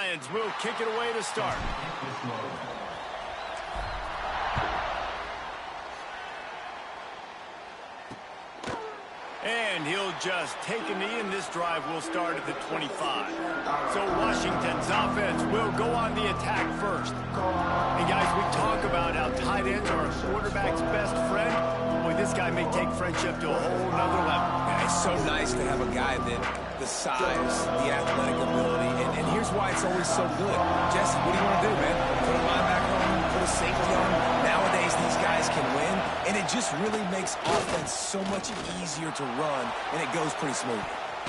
Lions will kick it away to start. And he'll just take a knee, and this drive will start at the 25. So Washington's offense will go on the attack first. And guys, we talk about how tight ends are a quarterback's best friend. Boy, this guy may take friendship to a whole nother level. Yeah, it's so nice to have a guy that the size, the athletic ability, and here's why it's always so good. Jesse, what do you want to do, man? Put a linebacker on, put a safety on. Nowadays, these guys can win, and it just really makes offense so much easier to run, and it goes pretty smooth.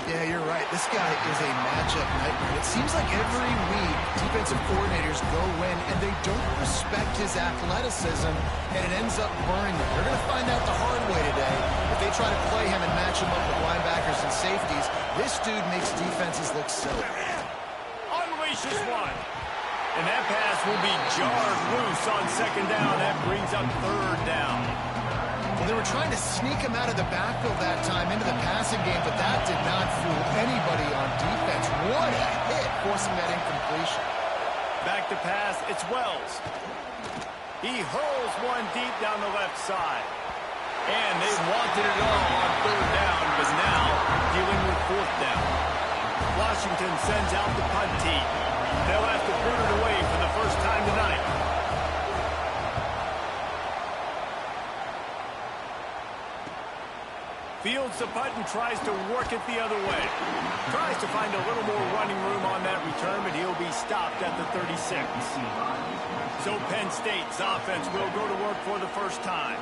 Yeah, you're right. This guy is a matchup nightmare. It seems like every week defensive coordinators go in and they don't respect his athleticism, and it ends up burning them. They're going to find out the hard way today. If they try to play him and match him up with linebackers and safeties, this dude makes defenses look silly. Unleashes one. And that pass will be jarred loose on second down. That brings up third down. Well, they were trying to sneak him out of the backfield that time into the passing game, but that did not fool anybody on defense. What a hit, forcing that incompletion. Back to pass, it's Wells. He hurls one deep down the left side. And they wanted it all on third down, but now dealing with fourth down. Washington sends out the punt team. They'll have to put it away for the first time tonight. Fields the punt and tries to work it the other way. Tries to find a little more running room on that return, but he'll be stopped at the 36. So Penn State's offense will go to work for the first time.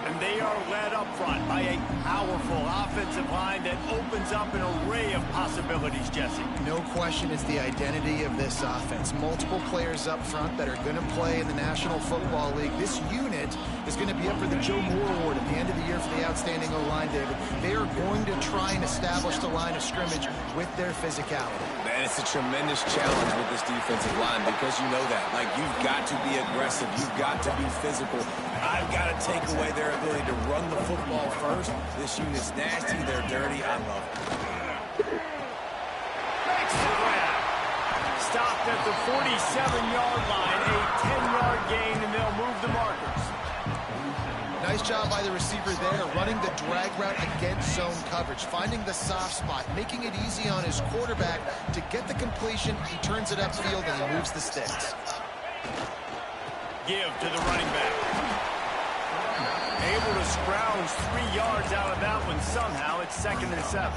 And they are led up front by a powerful offensive line that opens up an array of possibilities, Jesse. No question it's the identity of this offense. Multiple players up front that are going to play in the National Football League. This unit is going to be up for the Joe Moore Award at the end of the year for the outstanding O-line, David. They are going to try and establish the line of scrimmage with their physicality. Man, it's a tremendous challenge with this defensive line because you know that. Like, you've got to be aggressive. You've got to be physical. I've got to take away their ability to run the football first. This unit's nasty. They're dirty. I love it. Makes the grab. Stopped at the 47-yard line. A 10-yard gain, and they'll move the markers. Nice job by the receiver there, running the drag route against zone coverage, finding the soft spot, making it easy on his quarterback to get the completion. He turns it upfield, and he moves the sticks. Give to the running back. Able to scrounge 3 yards out of that one somehow. It's 2nd and 7.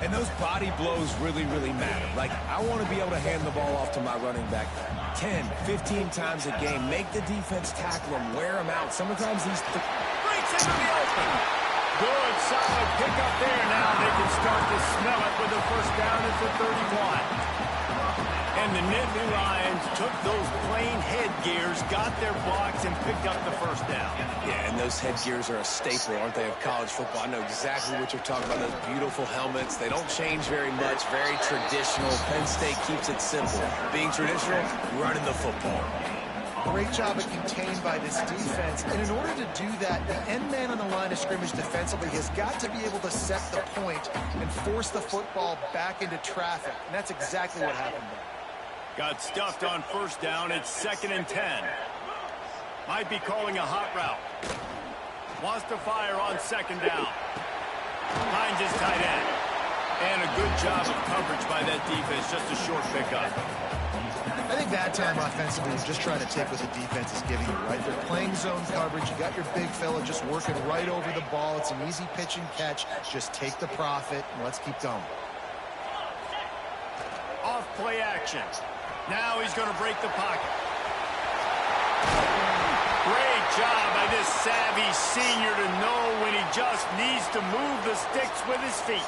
And those body blows really, really matter. Like, I want to be able to hand the ball off to my running back 10, 15 times a game. Make the defense tackle him, wear him out. Sometimes these... Breaks into the open. Good, solid pickup there. Now they can start to smell it with a first down at the 31. And the Nittany Lions took those plain headgears, got their blocks, and picked up the first down. Yeah, and those headgears are a staple, aren't they, of college football? I know exactly what you're talking about, those beautiful helmets. They don't change very much, very traditional. Penn State keeps it simple. Being traditional, running the football. Great job at contained by this defense. And in order to do that, the end man on the line of scrimmage defensively has got to be able to set the point and force the football back into traffic. And that's exactly what happened there. Got stuffed on first down. It's 2nd and 10. Might be calling a hot route. Wants to fire on second down. Finds his tight end. And a good job of coverage by that defense. Just a short pickup. I think that time offensively, you're just trying to take what the defense is giving you, right? They're playing zone coverage. You got your big fella just working right over the ball. It's an easy pitch and catch. Just take the profit, and let's keep going. Off play action. Now he's going to break the pocket. Great job by this savvy senior to know when he just needs to move the sticks with his feet.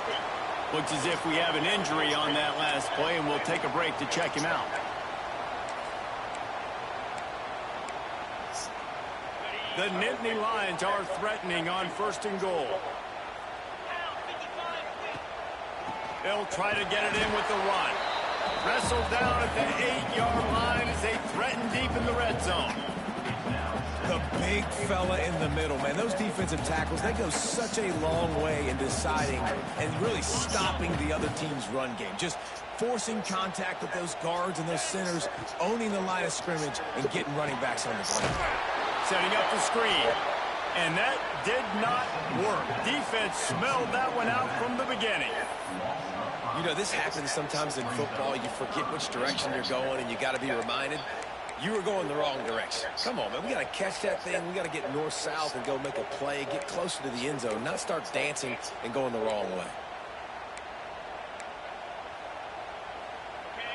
Looks as if we have an injury on that last play, and we'll take a break to check him out. The Nittany Lions are threatening on 1st and goal. They'll try to get it in with the run. Wrestled down at the 8-yard line as they threaten deep in the red zone. The big fella in the middle, man. Those defensive tackles, they go such a long way in deciding and really stopping the other team's run game. Just forcing contact with those guards and those centers, owning the line of scrimmage, and getting running backs on the ground. Setting up the screen. And that did not work. Defense smelled that one out from the beginning. You know, this happens sometimes in football. You forget which direction you're going, and you got to be reminded you were going the wrong direction. Come on, man. We got to catch that thing. We got to get north-south and go make a play, get closer to the end zone, not start dancing and going the wrong way.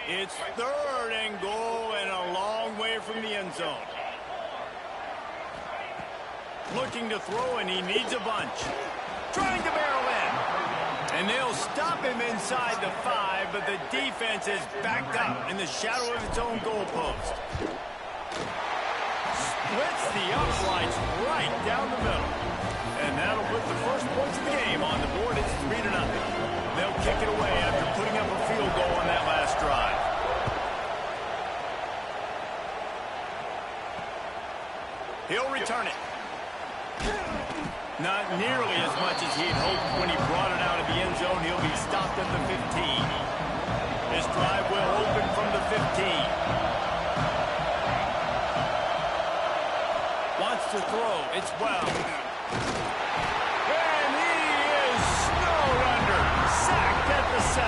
It's 3rd and goal and a long way from the end zone. Looking to throw, and he needs a bunch. Trying to barrel in. And they'll stop him inside the 5, but the defense is backed up in the shadow of its own goalpost. Splits the uprights right down the middle. And that'll put the first points of the game on the board. It's 3-0. They'll kick it away after putting up a field goal on that last drive. He'll return it. Not nearly as much as he'd hoped when he brought it out of the end zone. He'll be stopped at the 15. This drive will open from the 15. Wants to throw. It's well. And he is snowed under. Sacked at the 7.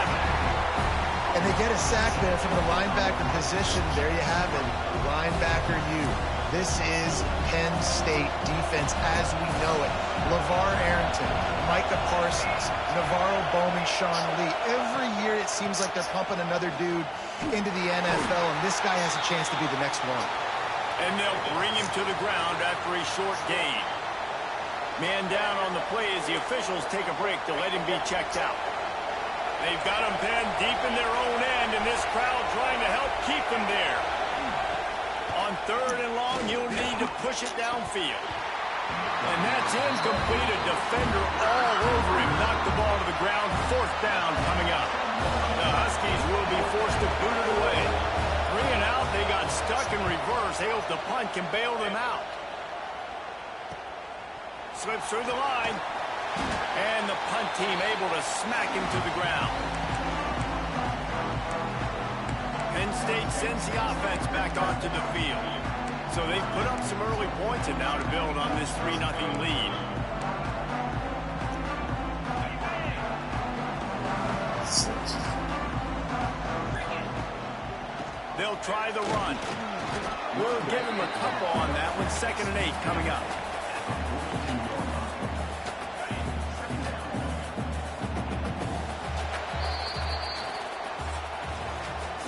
And they get a sack there from the linebacker position. There you have it. Linebacker U. This is Penn State defense as we know it. LeVar Arrington, Micah Parsons, Navarro Bowman, Sean Lee. Every year it seems like they're pumping another dude into the NFL, and this guy has a chance to be the next one. And they'll bring him to the ground after a short gain. Man down on the play as the officials take a break to let him be checked out. They've got him pinned deep in their own end, and this crowd trying to help keep him there. On 3rd and long, he'll need to push it downfield. And that's incomplete. A defender all over him. Knocked the ball to the ground. 4th down coming up. The Huskies will be forced to boot it away. 3 and out. They got stuck in reverse. They hope the punt can bail them out. Slips through the line. And the punt team able to smack him to the ground. Penn State sends the offense back onto the field. So they put up some early points and now to build on this 3-0 lead. They'll try the run. We'll give them a couple on that one. 2nd and 8 coming up.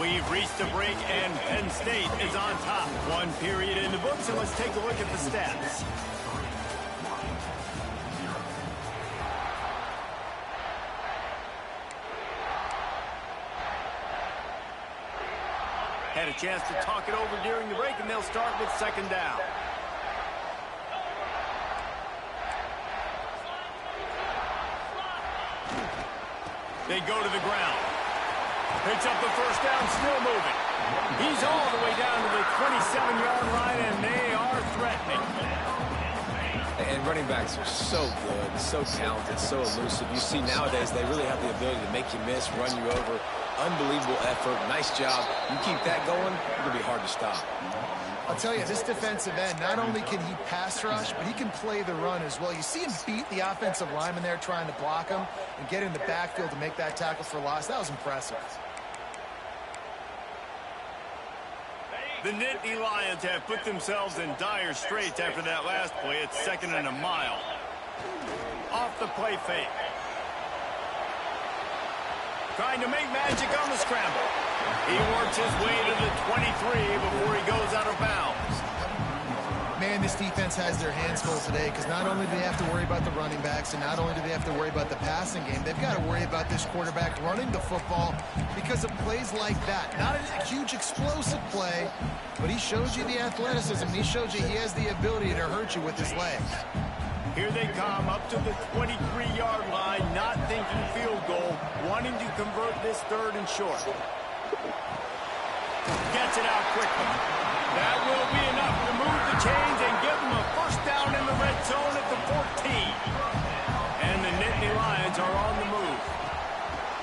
We've reached a break, and Penn State is on top. 1 period in the books, and let's take a look at the stats. Had a chance to talk it over during the break, and they'll start with 2nd down. They go to the ground. Picks up the 1st down, still moving. He's all the way down to the 27-yard line, and they are threatening. And running backs are so good, so talented, so elusive. You see nowadays they really have the ability to make you miss, run you over. Unbelievable effort. Nice job. You keep that going, it'll be hard to stop. I'll tell you, this defensive end, not only can he pass rush, but he can play the run as well. You see him beat the offensive lineman there trying to block him and get in the backfield to make that tackle for loss. That was impressive. The Nittany Lions have put themselves in dire straits after that last play. It's 2nd and a mile. Off the play fake. Trying to make magic on the scramble. He works his way to the 23 before he goes out of bounds. Man, this defense has their hands full today because not only do they have to worry about the running backs and not only do they have to worry about the passing game, they've got to worry about this quarterback running the football because of plays like that. Not a huge explosive play, but he shows you the athleticism. He shows you he has the ability to hurt you with his legs. Here they come up to the 23-yard line, not thinking field goal, wanting to convert this 3rd and short. Gets it out quickly. That will be enough to move the chains and give them a first down in the red zone at the 14. And the Nittany Lions are on the move.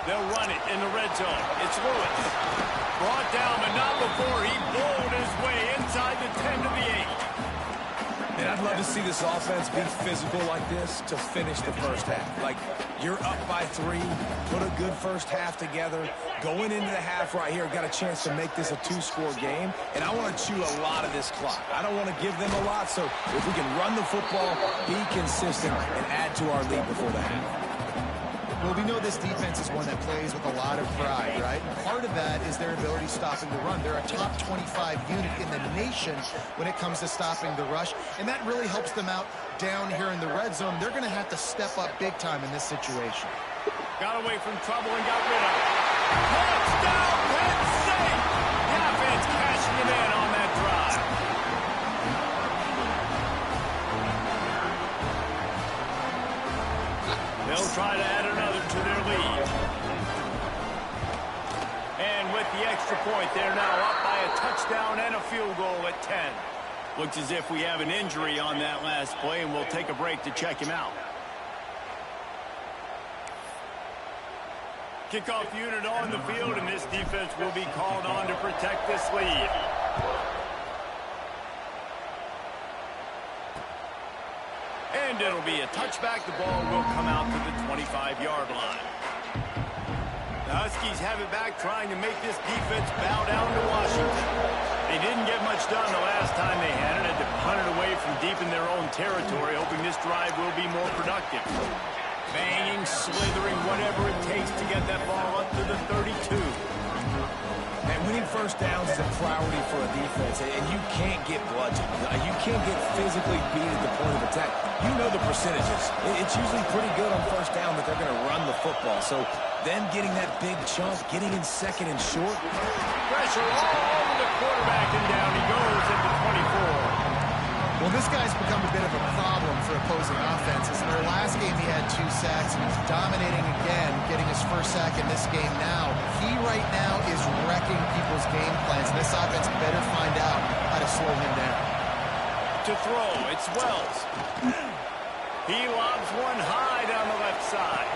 They'll run it in the red zone. It's Lewis. Brought down, but not before he bowled his way inside the 10 to the 8. And I'd love to see this offense be physical like this to finish the first half. Like, you're up by 3, put a good first half together. Going into the half right here, got a chance to make this a 2-score game, and I want to chew a lot of this clock. I don't want to give them a lot, so if we can run the football, be consistent, and add to our lead before the half. Well, we know this defense is one that plays with a lot of pride, right? And part of that is their ability stopping the run. They're a top 25 unit in the nation when it comes to stopping the rush, and that really helps them out down here in the red zone. They're going to have to step up big time in this situation. Got away from trouble and got rid of it. Touchdown, Penn State! The offense cashing it in on that drive. They'll try to add another to their lead. And with the extra point, they're now up by a touchdown and a field goal at 10. Looks as if we have an injury on that last play, and we'll take a break to check him out. Kickoff unit on the field, and this defense will be called on to protect this lead. And it'll be a touchback. The ball will come out to the 25-yard line. The Huskies have it back, trying to make this defense bow down to Washington. They didn't get much done the last time they had it. Had to punt it away from deep in their own territory, hoping this drive will be more productive. Banging, slithering, whatever it takes to get that ball up to the 32. And winning first downs is a priority for a defense, and you can't get bludgeoned. You can't get physically beat at the point of attack. You know the percentages. It's usually pretty good on first down that they're going to run the football. So them getting that big chunk, getting in second and short. Pressure all over the quarterback, and down he goes at the 24. Well, this guy's become a bit of a problem for opposing offenses. In their last game, he had 2 sacks, and he's dominating again, getting his first sack in this game now. He right now is wrecking people's game plans. This offense better find out how to slow him down. To throw, it's Wells. He lobs one high down the left side.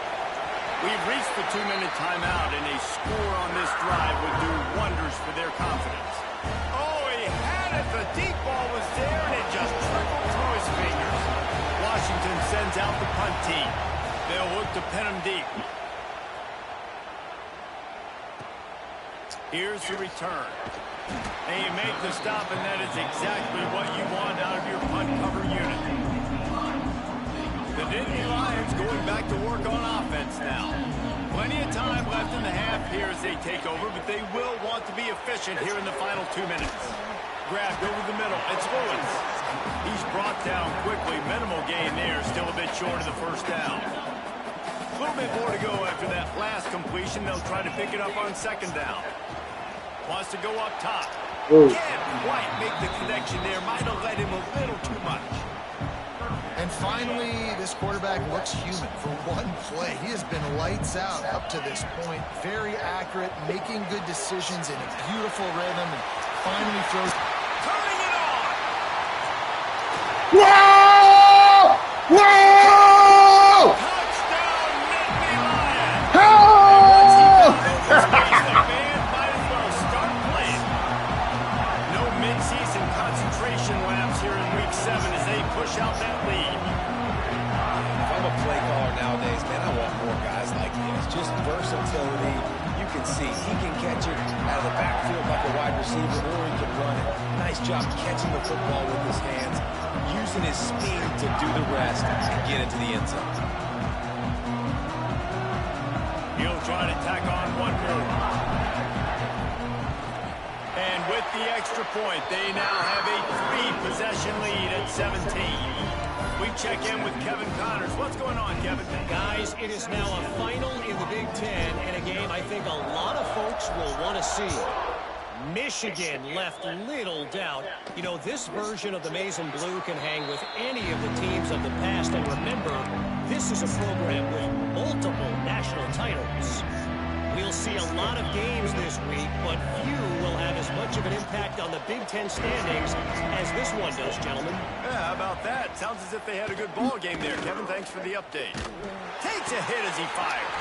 We've reached the 2-minute timeout, and a score on this drive would do wonders for their confidence. Oh, he had it. The deep ball was there, and it just trickled through his fingers. Washington sends out the punt team. They'll look to pin him deep. Here's the return. And you make the stop, and that is exactly what you want out of your punt cover unit. The Nittany Lions going back to work on offense now. Plenty of time left in the half here as they take over, but they will want to be efficient here in the final 2 minutes. Grabbed over the middle. It's Lewis. He's brought down quickly. Minimal gain there. Still a bit short of the first down. A little bit more to go after that last completion. They'll try to pick it up on second down. Wants to go up top. Can't quite make the connection there. Might have let him a little too much. And finally, this quarterback looks human for one play. He has been lights out up to this point. Very accurate, making good decisions in a beautiful rhythm, and finally throws. Turning it on! Whoa! Whoa! Touchdown, Nittany Lions! Oh! The band might as well start playing. No mid-season concentration laps here in Week 7 as they push out that lead. If I'm a play caller nowadays, man, I want more guys like this. Just versatility. You can see he can catch it out of the backfield like a wide receiver, or he can run it. Nice job catching the football with his hands, using his speed to do the rest and get into the end zone. He'll try to tack on one more. And with the extra point, they now have a 3-possession lead at 17. We check in with Kevin Connors. What's going on, Kevin? Guys, it is now a final in the Big Ten, and a game I think a lot of folks will want to see. Michigan left little doubt. You know, this version of the Maize and Blue can hang with any of the teams of the past, and remember, this is a program with multiple national titles. We'll see a lot of games this week, but few will have as much of an impact on the Big Ten standings as this one does, gentlemen. Yeah, how about that? Sounds as if they had a good ball game there. Kevin, thanks for the update. Takes a hit as he fires.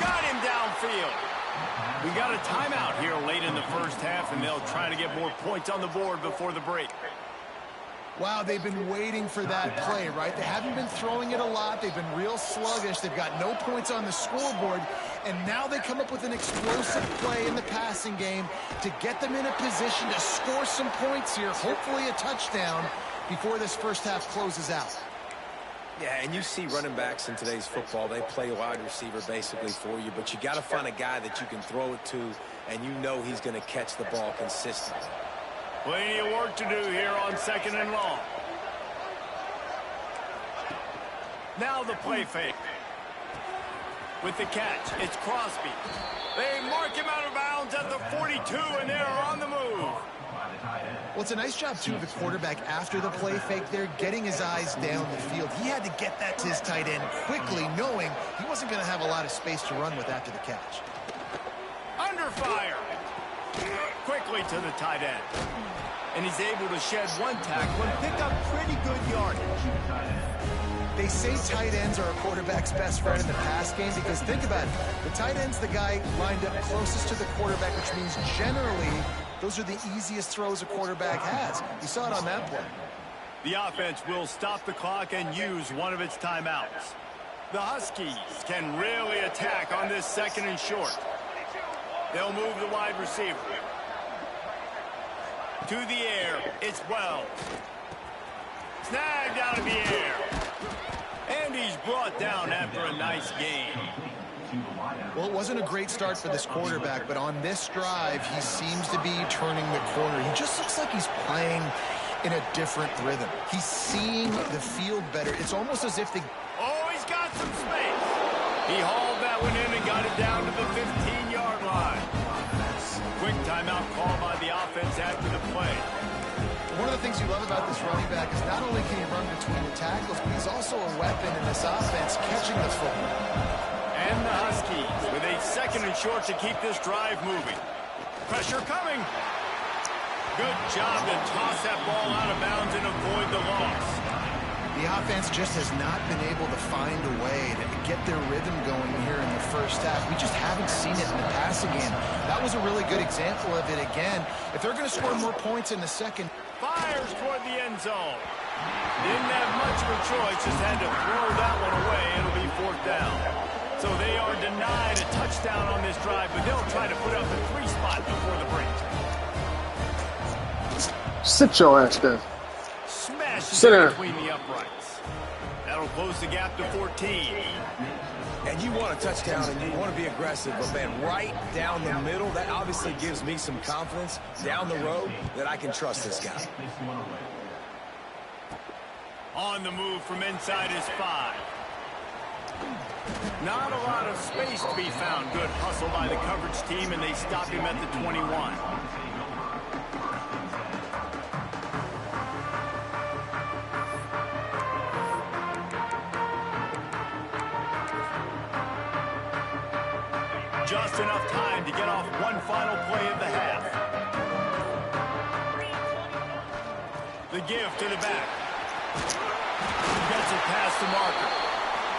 Got him downfield. We got a timeout here late in the first half, and they'll try to get more points on the board before the break. Wow, they've been waiting for that play, right? They haven't been throwing it a lot. They've been real sluggish. They've got no points on the scoreboard. And now they come up with an explosive play in the passing game to get them in a position to score some points here, hopefully a touchdown, before this first half closes out. Yeah, and you see running backs in today's football, they play wide receiver basically for you, but you got to find a guy that you can throw it to, and you know he's going to catch the ball consistently. Plenty of work to do here on 2nd and long. Now the play fake. With the catch, it's Crosby. They mark him out of bounds at the 42, and they're on the move. Well, it's a nice job, too, of the quarterback after the play fake there, getting his eyes down the field. He had to get that to his tight end quickly, knowing he wasn't going to have a lot of space to run with after the catch. Under fire. Quickly to the tight end. And he's able to shed one tackle and pick up pretty good yardage. They say tight ends are a quarterback's best friend in the pass game because think about it. The tight end's the guy lined up closest to the quarterback, which means generally those are the easiest throws a quarterback has. You saw it on that play. The offense will stop the clock and use one of its timeouts. The Huskies can really attack on this 2nd and short. They'll move the wide receiver. To the air, it's Wells. Snagged out of the air. And he's brought down after a nice game. Well, it wasn't a great start for this quarterback, but on this drive, he seems to be turning the corner. He just looks like he's playing in a different rhythm. He's seeing the field better. It's almost as if the... Oh, he's got some space. He hauled that one in and got it down to the 15-yard line. Quick timeout call by the offense after the play. One of the things you love about this running back is not only can he run between the tackles, but he's also a weapon in this offense, catching the football. And the Huskies with a 2nd and short to keep this drive moving. Pressure coming. Good job to toss that ball out of bounds and avoid the loss. The offense just has not been able to find a way to get their rhythm going here in the first half. We just haven't seen it in the passing game. That was a really good example of it again. If they're going to score more points in the second... Fires toward the end zone. Didn't have much of a choice, just had to throw that one away. It'll be 4th down. So they are denied a touchdown on this drive, but they'll try to put up a 3 spot before the break. Sit your ass down. Smashes it between the uprights. That'll close the gap to 14. And you want a touchdown and you want to be aggressive, but man, right down the middle, that obviously gives me some confidence down the road that I can trust this guy. On the move from inside his 5. Not a lot of space to be found. Good hustle by the coverage team, and they stop him at the 21. Just enough time to get off one final play of the half. The give to the back. Gets it past the marker.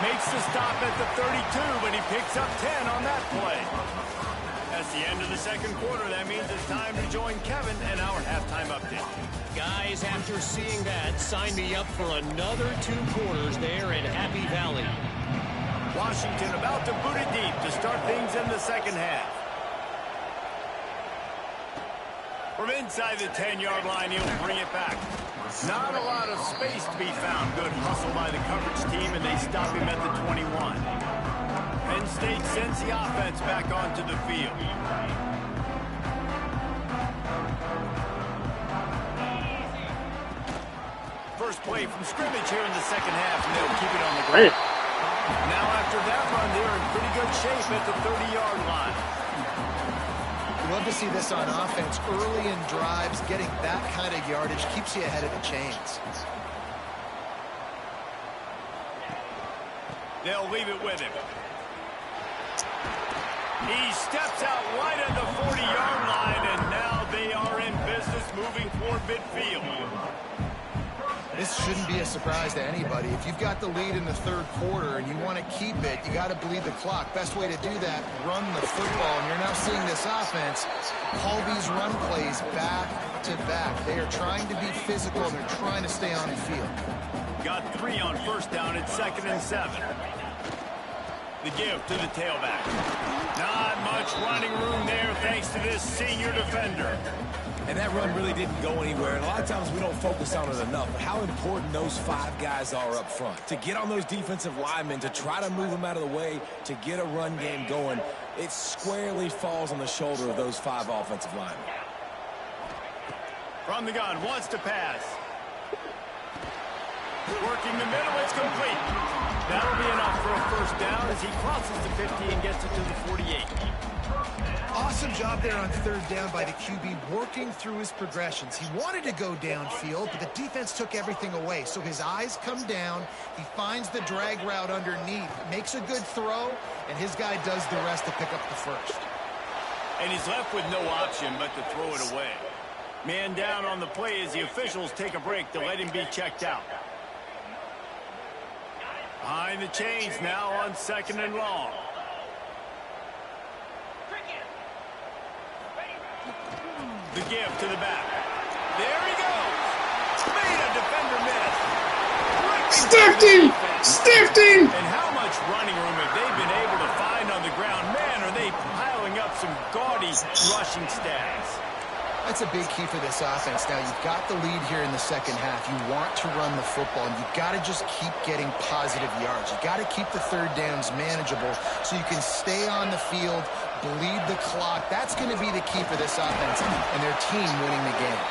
Makes the stop at the 32, but he picks up 10 on that play. That's the end of the 2nd quarter. That means it's time to join Kevin and our halftime update. Guys, after seeing that, sign me up for another 2 quarters there in Happy Valley. Washington about to boot it deep to start things in the 2nd half. From inside the 10-yard line, he'll bring it back. Not a lot of space to be found. Good hustle by the coverage team, and they stop him at the 21. Penn State sends the offense back onto the field. First play from scrimmage here in the 2nd half, and they'll keep it on the ground. Now after that run, they're in pretty good shape at the 30-yard line. You love to see this on offense. Early in drives, getting that kind of yardage keeps you ahead of the chains. They'll leave it with him. He steps out right at the 40-yard line, and now they are in business moving toward midfield. This shouldn't be a surprise to anybody. If you've got the lead in the third quarter and you want to keep it, you got to bleed the clock. Best way to do that, run the football. And you're now seeing this offense call these run plays back to back. They are trying to be physical, and they're trying to stay on the field. Got 3 on first down at 2nd and 7. The give to the tailback. Not much running room there thanks to this senior defender. And that run really didn't go anywhere. And a lot of times we don't focus on it enough. But how important those 5 guys are up front. To get on those defensive linemen, to try to move them out of the way, to get a run game going, it squarely falls on the shoulder of those 5 offensive linemen. From the gun, wants to pass. Working the middle, it's complete. That'll be enough for a first down as he crosses the 50 and gets it to the 48. Awesome job there on third down by the QB, working through his progressions. He wanted to go downfield, but the defense took everything away. So his eyes come down. He finds the drag route underneath, makes a good throw, and his guy does the rest to pick up the first. And he's left with no option but to throw it away. Man down on the play as the officials take a break to let him be checked out. Behind the chains now on 2nd and long. The give to the back. There he goes. Made a defender miss. Stiffed him! Stiffed him! And how much running room have they been able to find on the ground? Man, are they piling up some gaudy rushing stats. That's a big key for this offense. Now, you've got the lead here in the second half. You want to run the football, and you've got to just keep getting positive yards. You've got to keep the third downs manageable so you can stay on the field, bleed the clock. That's going to be the key for this offense and their team winning the game.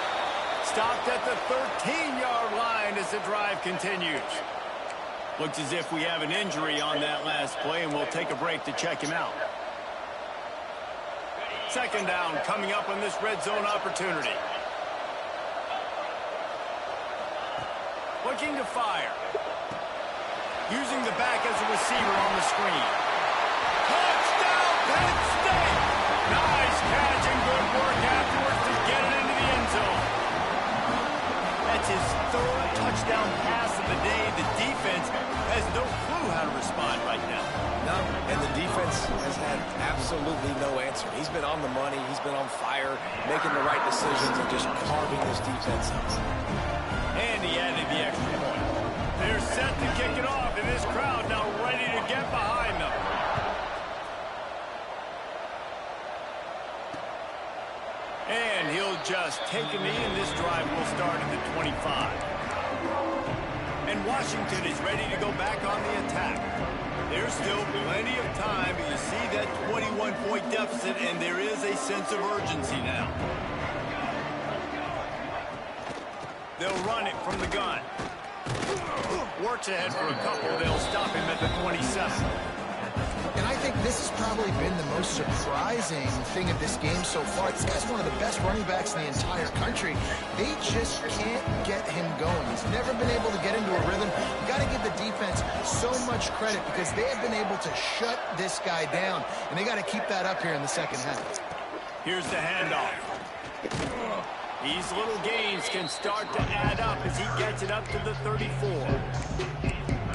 Stopped at the 13-yard line as the drive continues. Looks as if we have an injury on that last play, and we'll take a break to check him out. Second down coming up on this red zone opportunity. Looking to fire. Using the back as a receiver on the screen. Touchdown, Penn State! Nice catch and good work afterwards to get it into the end zone. That's his 3rd touchdown pass of the day. The defense has no clue how to respond right now. No, and the defense has had absolutely no answer. He's been on the money. He's been on fire, making the right decisions and just carving this defense up. And he added the extra point. They're set to kick it off, and this crowd now ready to get behind them. And he'll just take a knee, and this drive will start at the 25. And Washington is ready to go back on the attack. There's still plenty of time, but you see that 21-point deficit, and there is a sense of urgency now. They'll run it from the gun. Works ahead for a couple. They'll stop him at the 27. And I think this has probably been the most surprising thing of this game so far. This guy's one of the best running backs in the entire country. They just can't get him going. He's never been able to get into a rhythm. You got to give the defense so much credit because they have been able to shut this guy down, and they got to keep that up here in the second half. Here's the handoff. These little gains can start to add up as he gets it up to the 34.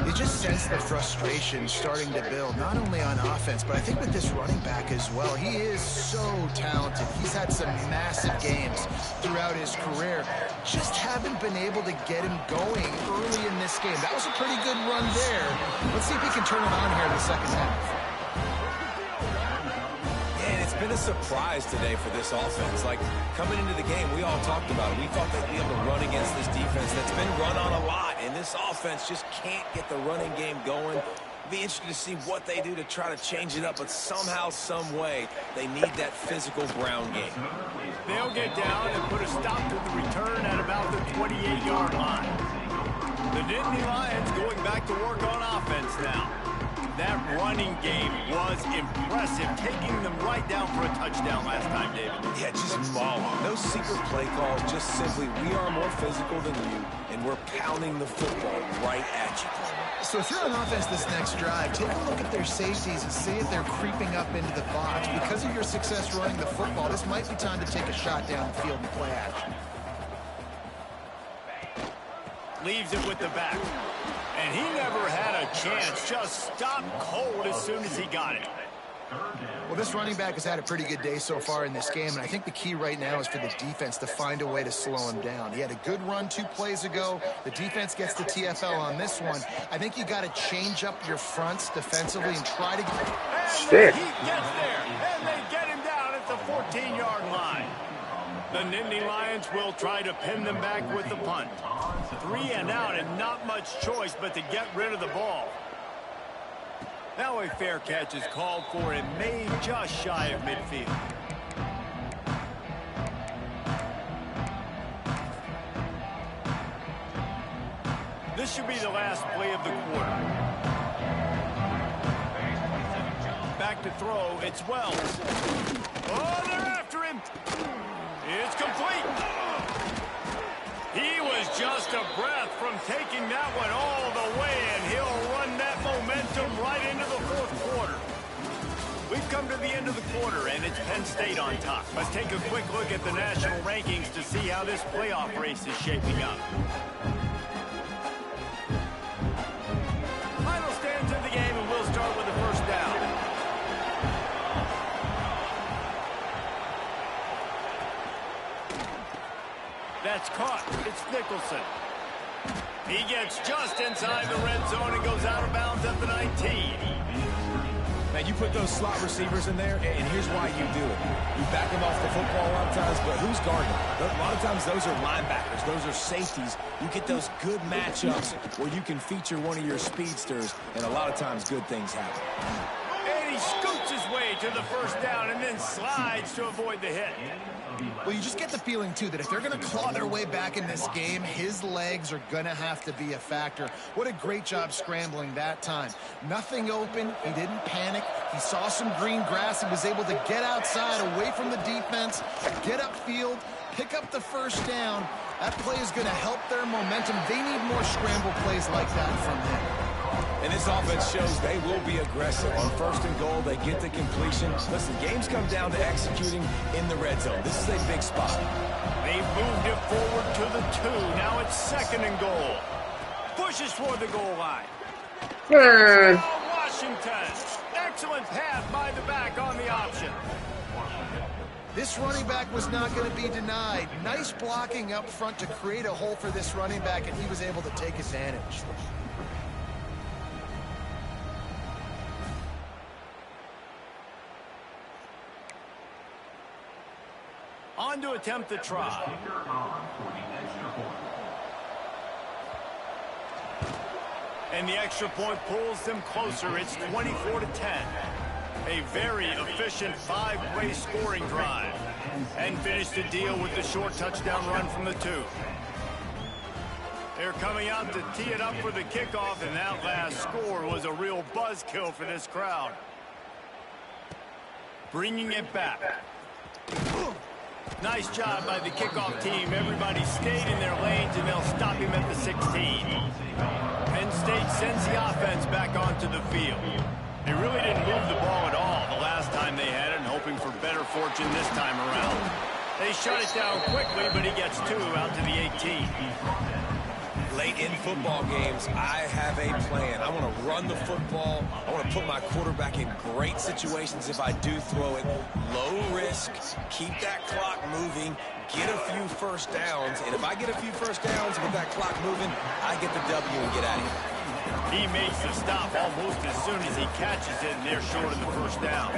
You just sense the frustration starting to build, not only on offense, but I think with this running back as well. He is so talented. He's had some massive games throughout his career. Just haven't been able to get him going early in this game. That was a pretty good run there. Let's see if he can turn it on here in the second half. Been a surprise today for this offense. Like, coming into the game, we all talked about it. We thought they'd be able to run against this defense that's been run on a lot, and this offense just can't get the running game going. Be interested to see what they do to try to change it up, but somehow, some way, they need that physical ground game. They'll get down and put a stop to the return at about the 28-yard line. The Nittany Lions going back to work on offense now. That running game was impressive, taking them right down for a touchdown. touchdown last time, David. Yeah, just mauling. No secret play calls, just simply we are more physical than you, and we're pounding the football right at you. So if you're on offense this next drive, take a look at their safeties and see if they're creeping up into the box. Because of your success running the football, this might be time to take a shot down the field and play action. Leaves it with the back. And he never had a chance. Just stopped cold as soon as he got it. Well, this running back has had a pretty good day so far in this game, and I think the key right now is for the defense to find a way to slow him down. He had a good run 2 plays ago. The defense gets the TFL on this one. I think you got to change up your fronts defensively and try to get... And he gets there, and they get him down at the 14-yard line. The Nittany Lions will try to pin them back with the punt. 3 and out, and not much choice but to get rid of the ball. Now a fair catch is called for and made just shy of midfield. This should be the last play of the quarter. Back to throw, it's Wells. Oh, they're after him. It's complete. He was just a breath from taking that one all the way, and he'll run that momentum right into the fourth quarter. We've come to the end of the quarter, and it's Penn State on top. Let's take a quick look at the national rankings to see how this playoff race is shaping up. Final stands in the game, and we'll start with the first down. That's caught. It's Nicholson. He gets just inside the red zone and goes out of bounds at the 19. Now, you put those slot receivers in there, and here's why you do it. You back them off the football a lot of times, but who's guarding them? A lot of times those are linebackers. Those are safeties. You get those good matchups where you can feature one of your speedsters, and a lot of times good things happen. And he scoots his way to the first down and then slides to avoid the hit. Well, you just get the feeling, too, that if they're going to claw their way back in this game, his legs are going to have to be a factor. What a great job scrambling that time. Nothing open. He didn't panic. He saw some green grass and was able to get outside, away from the defense, get upfield, pick up the first down. That play is going to help their momentum. They need more scramble plays like that from him. And this offense shows they will be aggressive. On first and goal, they get the completion. Listen, games come down to executing in the red zone. This is a big spot. They moved it forward to the 2. Now it's second and goal. Pushes for the goal line. Washington. Excellent pass by the back on the option. This running back was not going to be denied. Nice blocking up front to create a hole for this running back, and he was able to take advantage. On to attempt the try. And the extra point pulls them closer. It's 24-10. A very efficient 5-play scoring drive. And finish the deal with the short touchdown run from the 2. They're coming out to tee it up for the kickoff, and that last score was a real buzzkill for this crowd. Bringing it back. Nice job by the kickoff team. Everybody stayed in their lanes, and they'll stop him at the 16. Penn State sends the offense back onto the field. They really didn't move the ball at all the last time they had it, and hoping for better fortune this time around. They shut it down quickly, but he gets 2 out to the 18. Late in football games, I have a plan. I want to run the football. I want to put my quarterback in great situations if I do throw it. Low risk, keep that clock moving, get a few first downs. And if I get a few first downs with that clock moving, I get the W and get out of here. He makes the stop almost as soon as he catches it, and they're short of the first down.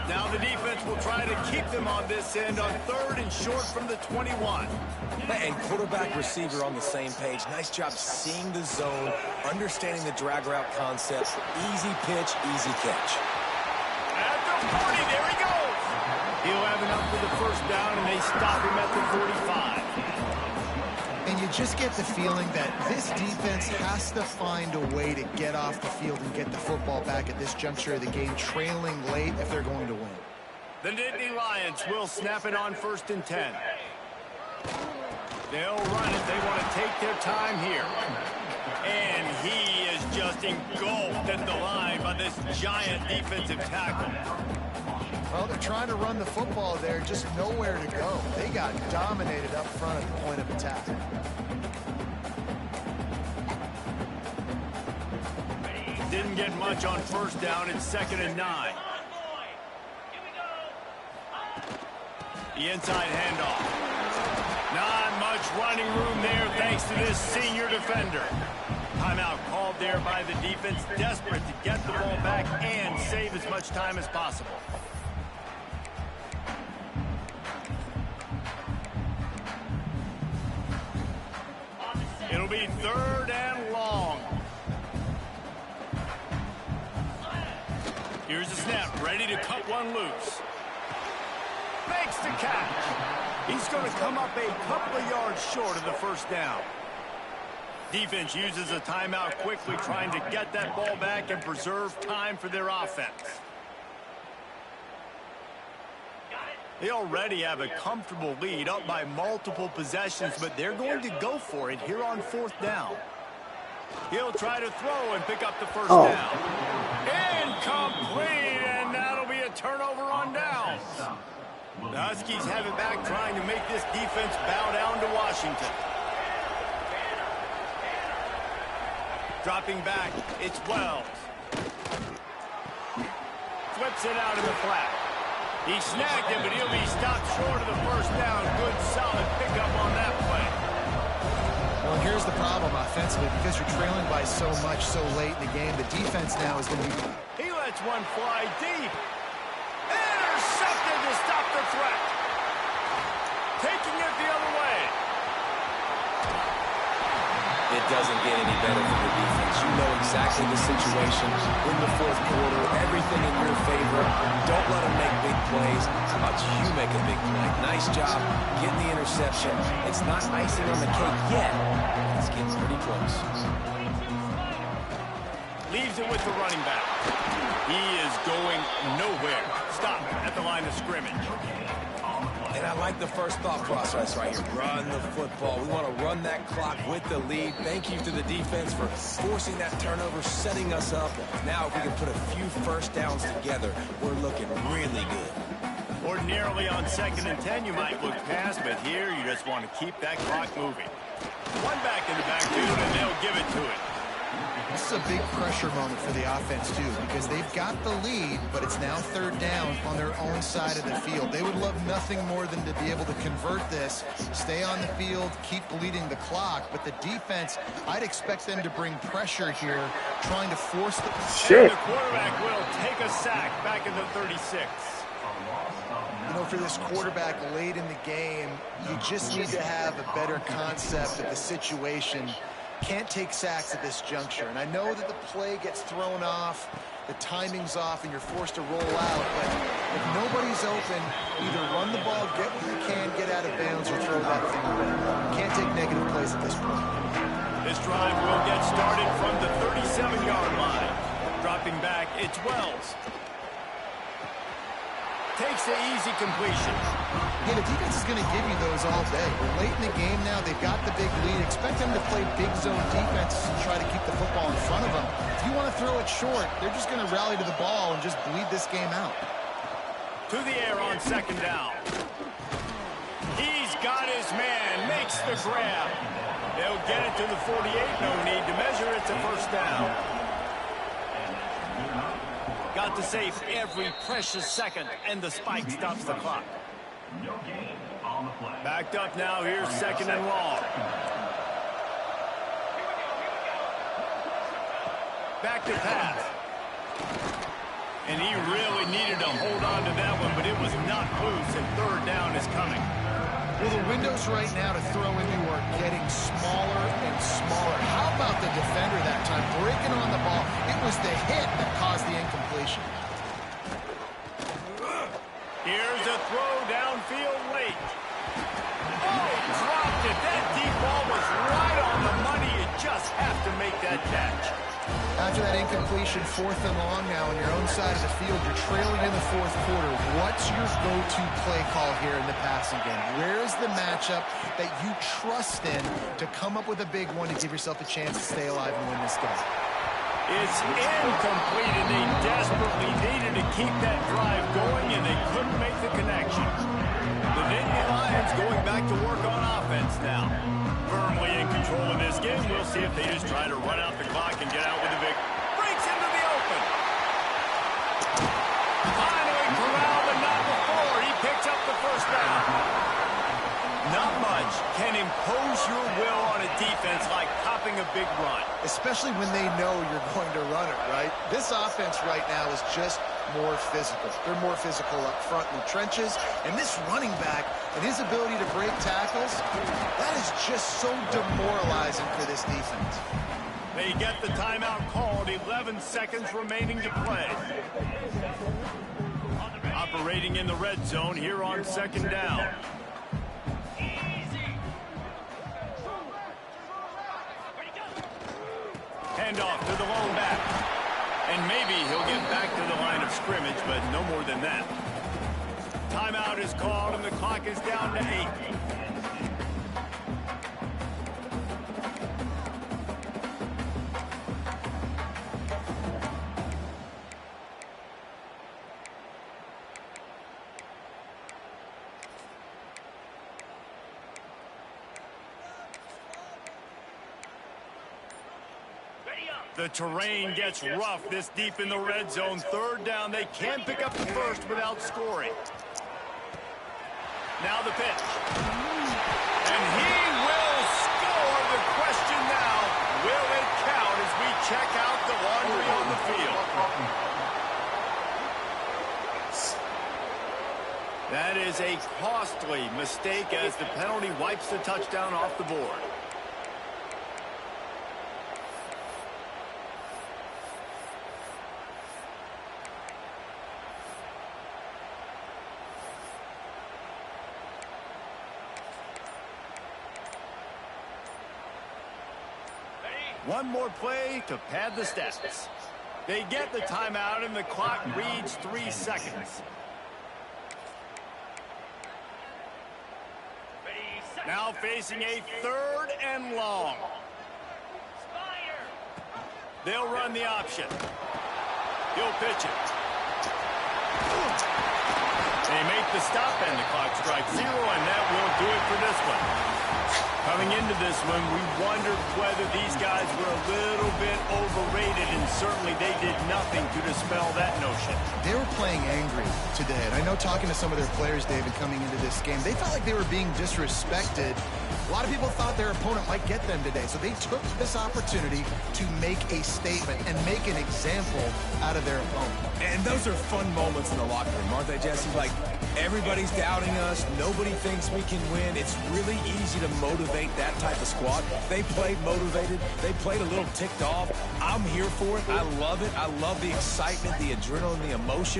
Now the defense will try to keep them on this end on 3rd and short from the 21. And quarterback receiver on the same page. Nice job seeing the zone, understanding the drag route concept. Easy pitch, easy catch. At the 40, there he goes. He'll have enough for the first down, and they stop him at the 45. And you just get the feeling that this defense has to find a way to get off the field and get the football back at this juncture of the game, trailing late if they're going to win. The Nittany Lions will snap it on 1st and 10. They'll run it. They want to take their time here. And he is just engulfed at the line by this giant defensive tackle. Well, they're trying to run the football there, just nowhere to go. They got dominated up front at the point of attack. Didn't get much on 1st down. It's 2nd and 9. The inside handoff. Not much running room there thanks to this senior defender. Timeout called there by the defense, desperate to get the ball back and save as much time as possible. It'll be 3rd and long. Here's the snap, ready to cut one loose. Makes the catch. He's going to come up a couple of yards short of the 1st down. Defense uses a timeout quickly, trying to get that ball back and preserve time for their offense. They already have a comfortable lead, up by multiple possessions, but they're going to go for it here on 4th down. He'll try to throw and pick up the 1st down. Incomplete, and that'll be a turnover on downs. The Huskies have it back, trying to make this defense bow down to Washington. Dropping back, it's Wells. Flips it out in the flat. He snagged him, but he'll be stopped short of the 1st down. Good, solid pickup on that play. Well, here's the problem offensively. Because you're trailing by so much so late in the game, the defense now is going to be... He lets one fly deep. Intercepted to stop the threat. Taking it the other way. It doesn't get any better for the defense. You know exactly the situation in the 4th quarter. Everything in your favor. Don't let them make big plays. How about you make a big play? Nice job getting the interception. It's not icing on the cake yet. It's getting pretty close. Leaves it with the running back. He is going nowhere. Stop at the line of scrimmage. And I like the first thought process right here. Run the football. We want to run that clock with the lead. Thank you to the defense for forcing that turnover, setting us up. Now if we can put a few 1st downs together, we're looking really good. Ordinarily on 2nd and 10, you might look past, but here you just want to keep that clock moving. One back in the backfield, and they'll give it to it. This is a big pressure moment for the offense, too, because they've got the lead, but it's now 3rd down on their own side of the field. They would love nothing more than to be able to convert this, stay on the field, keep bleeding the clock. But the defense, I'd expect them to bring pressure here, trying to force the... And the quarterback will take a sack back in the 36. You know, for this quarterback late in the game, you just need to have a better concept of the situation. Can't take sacks at this juncture. And I know that the play gets thrown off, the timing's off, and you're forced to roll out. But if nobody's open, either run the ball, get what you can, get out of bounds, or throw that thing away. Can't take negative plays at this point. This drive will get started from the 37-yard line. Dropping back, it's Wells. Takes the easy completion. Yeah, the defense is going to give you those all day. We're late in the game now. They've got the big lead. Expect them to play big zone defense and try to keep the football in front of them. If you want to throw it short, they're just going to rally to the ball and just bleed this game out. To the air on 2nd down. He's got his man. Makes the grab. They'll get it to the 48. No need to measure. It's a 1st down. Got to save every precious second, and the spike stops the clock. Backed up now. Here's 2nd and long. Back to pass. And he really needed to hold on to that one, but it was not loose, and 3rd down is coming. Well, the windows right now to throw into are getting smaller and smaller. How about the defender that time breaking on the ball? It was the hit that caused the incompletion. Here's a throw downfield late. Oh, dropped it. That deep ball was right on the money. You just have to make that catch. After that incompletion, 4th and long now on your own side of the field, you're trailing in the 4th quarter. What's your go-to play call here in the passing game? Where is the matchup that you trust in to come up with a big one to give yourself a chance to stay alive and win this game? It's incomplete, and they desperately needed to keep that drive going, and they couldn't make the connection. The Nittany Lions going back to work on offense now. Firmly in control of this game. We'll see if they just try to run out the clock and get out with a victory. Breaks into the open. Finally corralled, but not before. He picks up the first down. Not much can impose your will on a defense like popping a big run. Especially when they know you're going to run it, right? This offense right now is just more physical. They're more physical up front in the trenches. And this running back and his ability to break tackles, that is just so demoralizing for this defense. They get the timeout called. 11 seconds remaining to play. Operating in the red zone here on 2nd down. Handoff to the lone back. And maybe he'll get back to the line of scrimmage, but no more than that. Timeout is called, and the clock is down to 8. The terrain gets rough this deep in the red zone. 3rd down. They can't pick up the first without scoring. Now the pitch. And he will score. The question now, will it count as we check out the laundry on the field? That is a costly mistake as the penalty wipes the touchdown off the board. One more play to pad the stats. They get the timeout, and the clock reads 3 seconds. Now facing a 3rd and long. They'll run the option. He'll pitch it. They make the stop, and the clock strikes 0, and that will do it for this one. Coming into this one, we wondered whether these guys were a little bit overrated, and certainly they did nothing to dispel that notion. They were playing angry today, and I know talking to some of their players, David, coming into this game, they felt like they were being disrespected. A lot of people thought their opponent might get them today, so they took this opportunity to make a statement and make an example out of their opponent. And those are fun moments in the locker room, aren't they, Jesse? Like, everybody's doubting us. Nobody thinks we can win. It's really easy to motivate that type of squad. They played motivated. They played a little ticked off. I'm here for it. I love it. I love the excitement, the adrenaline, the emotion.